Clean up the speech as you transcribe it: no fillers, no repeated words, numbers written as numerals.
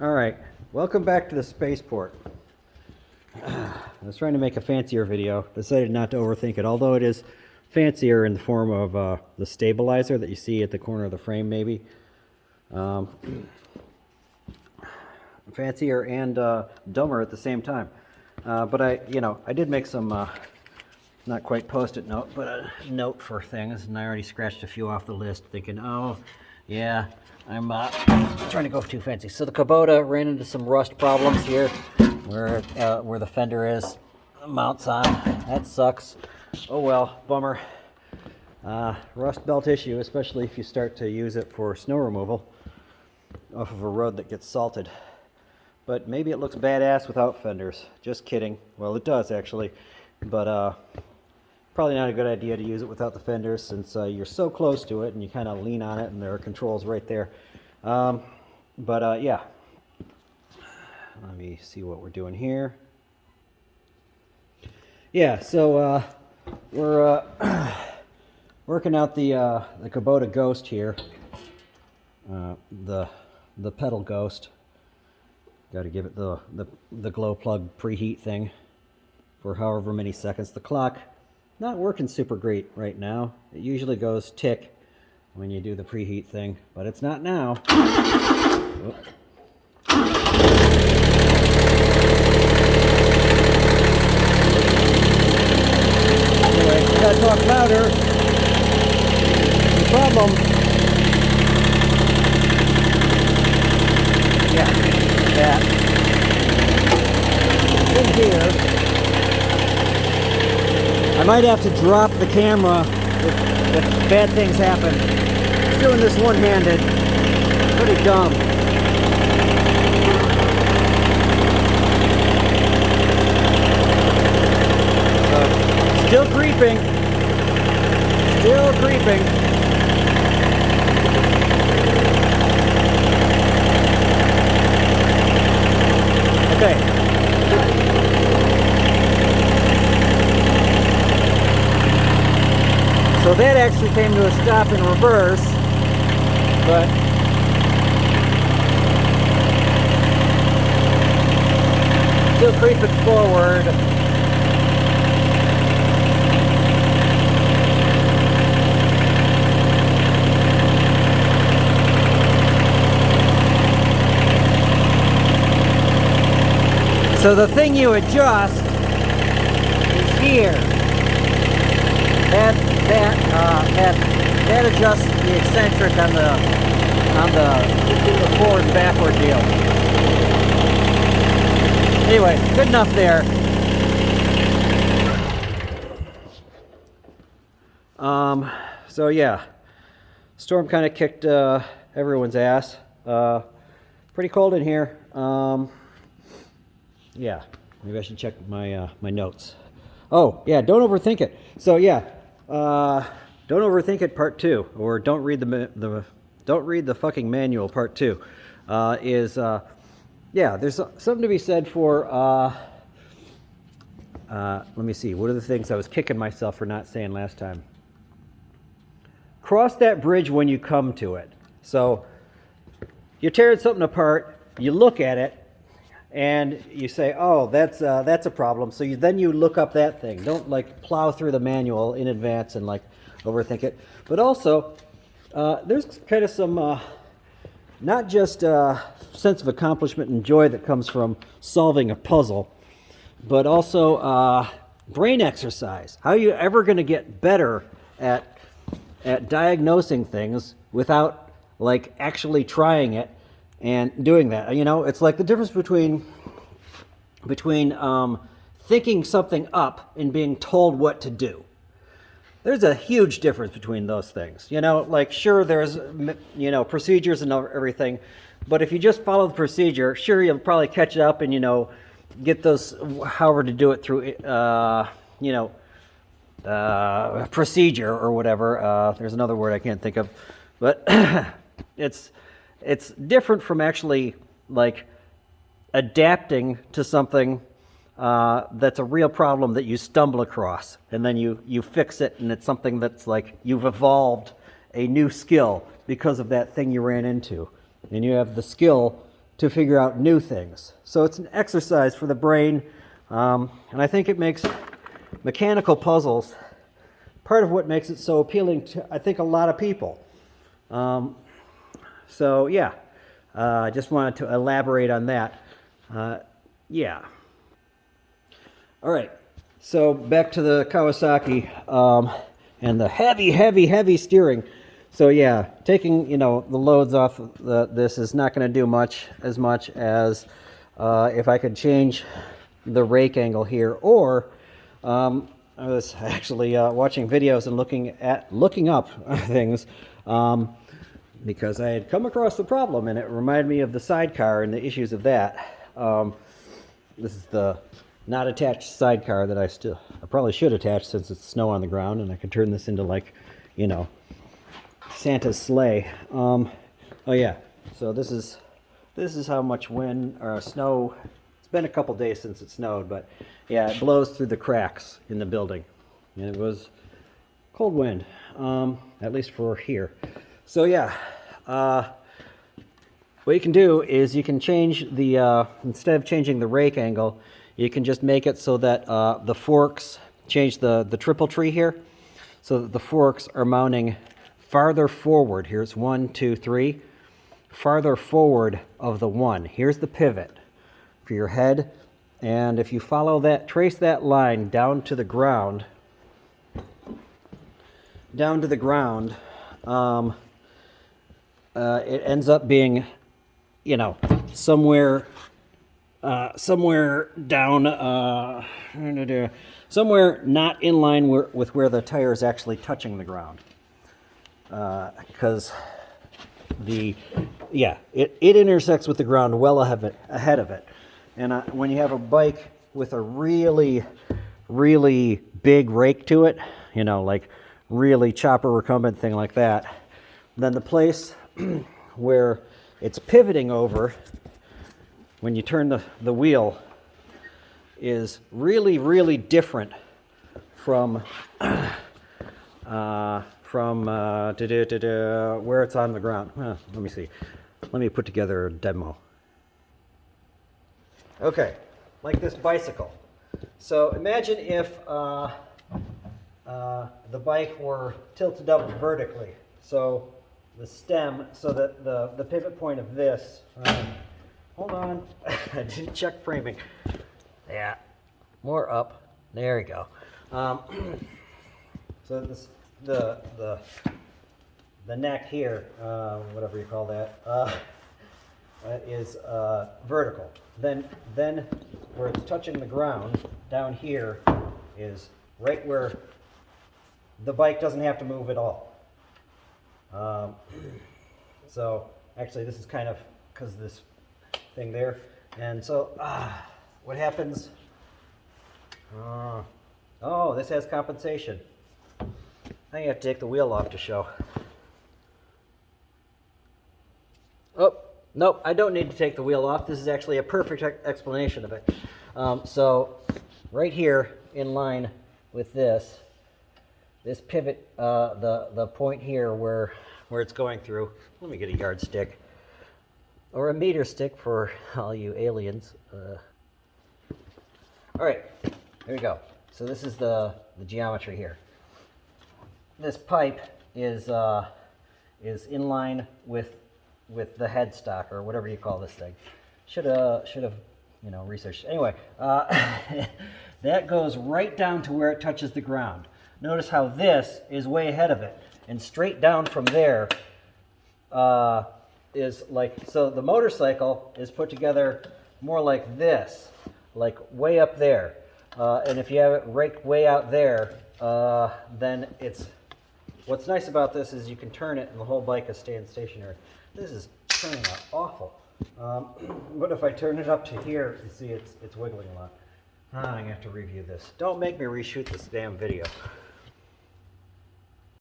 All right, welcome back to the spaceport. I was trying to make a fancier video, decided not to overthink it, although it is fancier in the form of the stabilizer that you see at the corner of the frame, maybe. Fancier and dumber at the same time. But I did make some, not quite post-it note, but a note for things, and I already scratched a few off the list, thinking, oh, yeah, I'm trying to go too fancy. So the Kubota ran into some rust problems here, where the fender is, mounts on. That sucks. Oh well, bummer. Rust belt issue, especially if you start to use it for snow removal off of a road that gets salted. But maybe it looks badass without fenders. Just kidding. Well, it does actually, but probably not a good idea to use it without the fenders, since you're so close to it and you kind of lean on it and there are controls right there. Yeah. Let me see what we're doing here. Yeah, so we're working out the Kubota Ghost here. The pedal Ghost. Got to give it the glow plug preheat thing for however many seconds. The clock not working super great right now. It usually goes tick when you do the preheat thing, but it's not now. Oh. Anyway, I gotta talk louder. No problem. Yeah, that. In here, I might have to drop the camera if bad things happen. Doing this one-handed, pretty dumb. Still creeping. Still creeping. Okay. So that actually came to a stop in reverse, but still creeping forward. So the thing you adjust is here. That adjusts the eccentric on the forward and backward deal. Anyway, good enough there. So yeah, storm kind of kicked everyone's ass. Pretty cold in here. Yeah, maybe I should check my my notes. Oh yeah, don't overthink it. So yeah, don't overthink it. Part 2, or don't read the fucking manual. Part 2 yeah. There's something to be said for. Let me see. What are the things I was kicking myself for not saying last time? Cross that bridge when you come to it. So you're tearing something apart. You look at it. And you say, oh, that's a problem. So then you look up that thing. Don't like plow through the manual in advance and like overthink it. But also, there's kind of some, not just sense of accomplishment and joy that comes from solving a puzzle, but also brain exercise. How are you ever going to get better at diagnosing things without like actually trying it? And doing that, you know, it's like the difference between thinking something up and being told what to do. There's a huge difference between those things. You know, like sure, there's procedures and everything, but if you just follow the procedure, sure, you'll probably catch up and get those however to do it through procedure or whatever. There's another word I can't think of, but it's different from actually like adapting to something that's a real problem that you stumble across, and then you fix it, and it's something that's like you've evolved a new skill because of that thing you ran into, and you have the skill to figure out new things. So it's an exercise for the brain, and I think it makes mechanical puzzles part of what makes it so appealing to, I think, a lot of people. So yeah, I just wanted to elaborate on that. Yeah. All right, so back to the Kawasaki and the heavy steering. So yeah, taking the loads off this is not going to do as much as if I could change the rake angle here, or I was actually watching videos and looking up things because I had come across the problem, and it reminded me of the sidecar and the issues of that. This is the not attached sidecar that I probably should attach, since it's snow on the ground, and I could turn this into, like, Santa's sleigh. Oh yeah, so this is how much wind or snow. It's been a couple days since it snowed, but yeah, it blows through the cracks in the building, and it was cold wind, at least for here. So yeah, what you can do is you can change the instead of changing the rake angle, you can just make it so that the forks, change the triple tree here, so that the forks are mounting farther forward. Here's 1, 2, 3, farther forward of the 1. Here's the pivot for your head, and if you follow that, trace that line down to the ground, it ends up being, somewhere down, somewhere not in line with where the tire is actually touching the ground. Because it intersects with the ground well ahead of it. And when you have a bike with a really, really big rake to it, like really chopper recumbent thing like that, then the place where it's pivoting over when you turn the wheel is really, really different from where it's on the ground. Let me see. Let me put together a demo. Okay, like this bicycle. So imagine if the bike were tilted up vertically. So the stem, so that the pivot point of this, hold on, I didn't check framing. Yeah, more up. There we go. So this, the neck here, whatever you call that, is vertical. Then where it's touching the ground, down here, is right where the bike doesn't have to move at all. So actually this is kind of because of this thing there. And so what happens, oh, this has compensation. I think you have to take the wheel off to show. Oh, nope, I don't need to take the wheel off. This is actually a perfect explanation of it. So right here in line with this pivot, the point here where it's going through, let me get a yardstick or a meter stick for all you aliens. All right, here we go. So this is the geometry here. This pipe is in line with the headstock, or whatever you call this thing. Should have researched. Anyway, that goes right down to where it touches the ground. Notice how this is way ahead of it, and straight down from there is like, so the motorcycle is put together more like this, like way up there. And if you have it raked way out there, then it's, what's nice about this is you can turn it and the whole bike is staying stationary. This is turning out awful. But if I turn it up to here, you see it's wiggling a lot. I'm gonna have to review this. Don't make me reshoot this damn video.